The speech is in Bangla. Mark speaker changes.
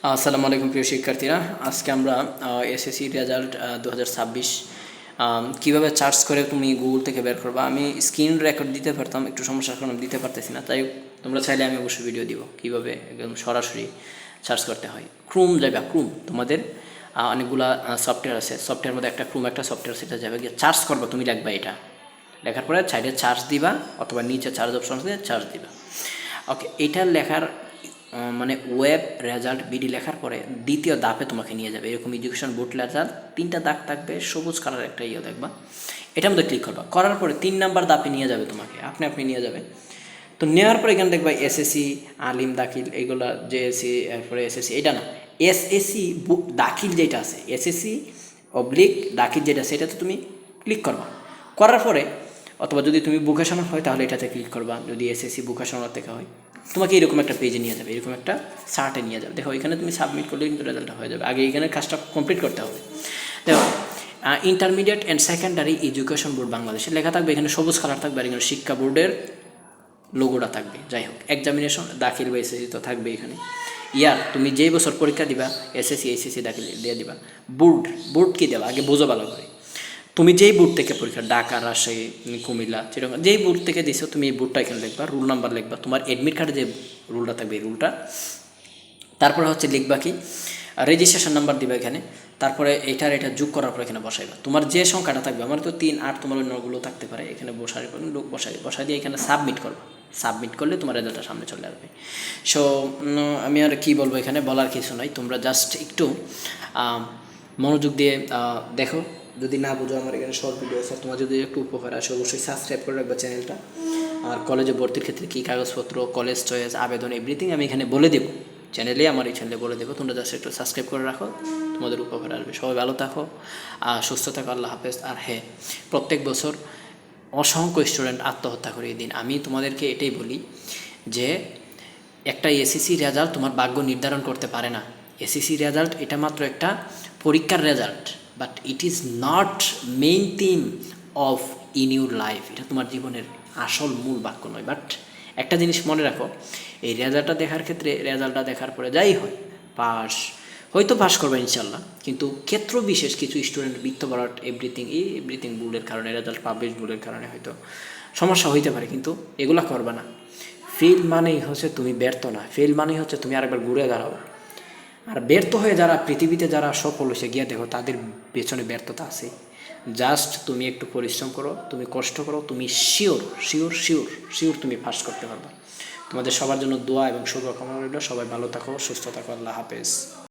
Speaker 1: আসসালামু আলাইকুম প্রিয় শিক্ষার্থীরা, আজকে আমরা এসএসসি রেজাল্ট 2026 কীভাবে চার্জ করে তুমি গুগল থেকে বের করবা। আমি স্ক্রিন রেকর্ড দিতে পারতাম, একটু সমস্যার কারণে দিতে পারতেছি না, তাই তোমরা চাইলে আমি অবশ্যই ভিডিও দিব কীভাবে একদম সরাসরি সার্চ করতে হয়। ক্রোম যাবে, ক্রোম তোমাদের অনেকগুলা সফটওয়্যার আছে, সফটওয়্যার মধ্যে একটা ক্রোম একটা সফটওয়্যার, সেটা যাবে গিয়ে চার্জ করবা। তুমি লিখবা, এটা লেখার পরে সাইডে চার্জ দিবা অথবা নিচে চার্জ অপশন আছে, চার্জ দিবা। ওকে, এটা লেখার মানে ওয়েব রেজাল্ট বিডি লেখার পরে দ্বিতীয় ধাপে তোমাকে নিয়ে যাবে। এরকম এডুকেশন বোর্ড রেজাল্ট 3টা দাগ থাকবে, সবুজ কালার একটা দেখবা, এটার মধ্যে ক্লিক করবা। করার পরে 3 নাম্বার ধাপে নিয়ে যাবে তোমাকে, আপনি নিয়ে যাবে। তো নেওয়ার পরে এখানে দেখবা এসএসসি আলিম দাখিল, এইগুলা জেএসসি, এরপরে এসএসসি, এটা না, এসএসসি দাখিল যেটা আছে, এসএসসি অবলিক দাখিল যেটা, সেটাতে তুমি ক্লিক করবা। করার পরে অথবা যদি তুমি ভোকেশনাল হয় তাহলে এটাতে ক্লিক করবা, যদি এসএসসি ভোকেশনাল থেকে হয় তোমাকে এরকম একটা পেজে নিয়ে যাবে, এরকম একটা চার্টে নিয়ে যাবে। দেখো এখানে তুমি সাবমিট করলে কিন্তু রেজাল্টটা হয়ে যাবে। আগে এখানে কাজটা কমপ্লিট করতে হবে। দেখো intermediate and secondary education board বাংলাদেশে লেখা থাকবে, এখানে সবুজ কালার থাকবে, আর এখানে শিক্ষা বোর্ডের লোগোটা থাকবে। যাই হোক, এক্সামিনেশন দাখিল বা এসএসসি তো থাকবে এখানে। ইয়ার তুমি যেই বছর পরীক্ষা দিবা, এসএসসি এইচএসসি দাখিল দিয়ে দিবা। বোর্ড কী দেবা আগে বোঝো ভালো করে। তুমি যেই বোর্ড থেকে পরীক্ষা, ঢাকা, রাজশাহী, কুমিল্লা, চিটাগাং, যেই বোর্ড থেকে দিছো তুমি এই বোর্ডটা এখানে লিখবা, রুল নাম্বার লিখবা, তোমার অ্যাডমিট কার্ডে যে রুলটা থাকবে এই রুলটা। তারপরে হচ্ছে লিখবা কি, রেজিস্ট্রেশন নাম্বার দিবা এখানে। তারপরে এটা যোগ করার পর এখানে বসাইবা তোমার যে সংখ্যাটা থাকবে। আমার তো 3, 8, তোমার অন্যগুলো থাকতে পারে, এখানে বসাই দিয়ে এখানে সাবমিট করবা। সাবমিট করলে তোমার রেজাল্টটা সামনে চলে আসবে। সো আমি আর কি বলবো, এখানে বলার কিছু নাই, তোমরা জাস্ট একটু মনোযোগ দিয়ে দেখো। যদি না বুঝো, আমার এখানে শর্ট ভিডিও আছে, তোমার যদি একটু উপকার আসে অবশ্যই সাবস্ক্রাইব করে রাখবে চ্যানেলটা। আর কলেজে ভর্তির ক্ষেত্রে কী কাগজপত্র, কলেজ চয়েস, আবেদন, এভরিথিং আমি এখানে বলে দেবো চ্যানেলে, আমার এই চ্যানেলে বলে দেবো। তোমরা জাস্ট একটু সাবস্ক্রাইব করে রাখো, তোমাদের উপকার আসবে। সবাই ভালো থাকো, সুস্থ থাকো, আল্লাহ হাফেজ। আর হ্যাঁ, প্রত্যেক বছর অসংখ্য স্টুডেন্ট আত্মহত্যা করে এই দিন। আমি তোমাদেরকে এটাই বলি যে একটা এসএসসি রেজাল্ট তোমার ভাগ্য নির্ধারণ করতে পারে না। এসএসসি রেজাল্ট এটা মাত্র একটা পরীক্ষার result, but it is not main theme of in your life. এটা তোমার জীবনের আসল মূল বাক্য নয়। বাট একটা জিনিস মনে রাখো, এই রেজাল্টটা দেখার ক্ষেত্রে, রেজাল্টটা দেখার পরে যাই হয়, হয়তো পাস করবে ইনশাল্লাহ, কিন্তু ক্ষেত্র বিশেষ কিছু স্টুডেন্ট বৃত্তবরাট এভরিথিং ভুলের কারণে, রেজাল্ট পাবলিশ ভুলের কারণে হয়তো সমস্যা হইতে পারে, কিন্তু এগুলা করবে না। ফেল মানেই হচ্ছে তুমি ব্যর্থ না, ফেল মানেই হচ্ছে তুমি আরেকবার ঘুরে দাঁড়াও। আর ব্যর্থ হয়ে যারা পৃথিবীতে যারা সফল হয়েছে, গিয়ে দেখো তাদের পেছনে ব্যর্থতা আছে। জাস্ট তুমি একটু পরিশ্রম করো, তুমি কষ্ট করো, তুমি শিওর তুমি পাস করতে পারবে। তোমাদের সবার জন্য দোয়া এবং শুভকামনা রইল। সবাই ভালো থাকো, সুস্থ থাকো, আল্লাহ হাফেজ।